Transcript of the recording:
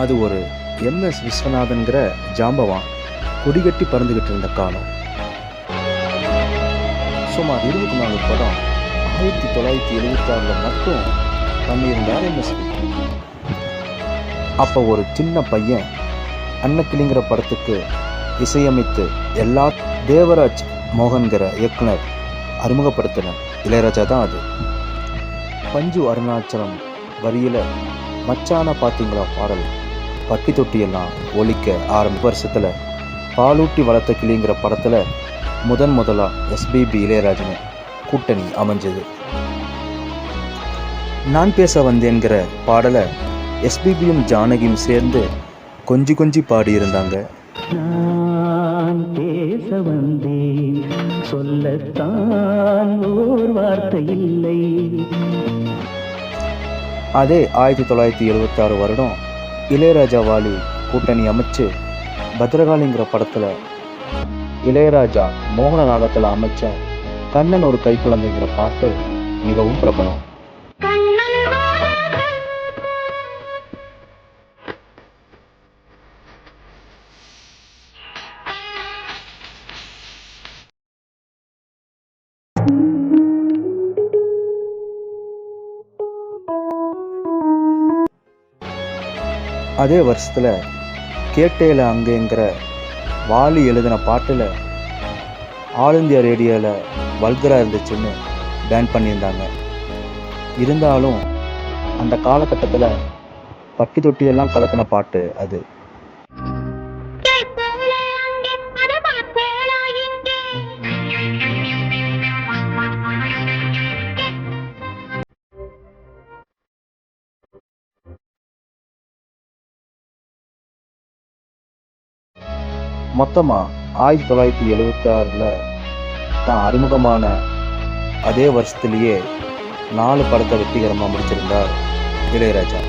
அது ஒரு MS விஸ்வநாதன்கிற ஜாம்பவான் கொடிகட்டி பறந்துக்கிட்டு இருந்த காலம். சுமார் 24 படம் 1976 மட்டும் பண்ணியிருந்தார் MSV. அப்போ ஒரு சின்ன பையன் அன்னக்கிளிங்கிற படத்துக்கு இசையமைத்து எல்லா தேவராஜ் மோகன்கிற இயக்குனர் அறிமுகப்படுத்தின இளையராஜா தான் அது. பஞ்சு அருணாச்சலம் வரியில் மச்சான பார்த்தீங்களா பாடல் பட்டி தொட்டியெல்லாம் ஒலிக்க ஆரம்ப வருஷத்தில் பாலூட்டி வளர்த்த கிளிங்கிற படத்தில் முதலாக SPB இளையராஜன் கூட்டணி அமைஞ்சது. நான் பேச வந்தேங்கிற பாடலை SPBயும் ஜானகியும் சேர்ந்து கொஞ்சி கொஞ்சி பாடியிருந்தாங்க. நான் பேச வந்தேன், சொல்லத்தான் ஓர் வார்த்தை இல்லை. அதே 1976 வருடம் இளையராஜா வாலி கூட்டணி அமைச்சு பத்ரகாளிங்கிற படத்தில் இளையராஜா மோகன நாகத்தில் அமைச்ச கண்ணன் ஒரு கைக்குழந்தைங்கிற பாட்டு மிகவும் பிரபலம். அதே வருஷத்தில் கேட்டேல அங்கேங்கிற வாலி எழுதின பாட்டில் ஆல் இந்தியா ரேடியோவில் வல்கராக இருந்துச்சுன்னு பேன் பண்ணியிருந்தாங்க. இருந்தாலும் அந்த காலகட்டத்தில் பட்டி தொட்டியெல்லாம் கலக்கின பாட்டு அது. மொத்தமாக 1976 தான் அறிமுகமான அதே வருஷத்துலேயே 4 படத்தை வெற்றிகரமாக முடிச்சிருந்தார் இளையராஜா.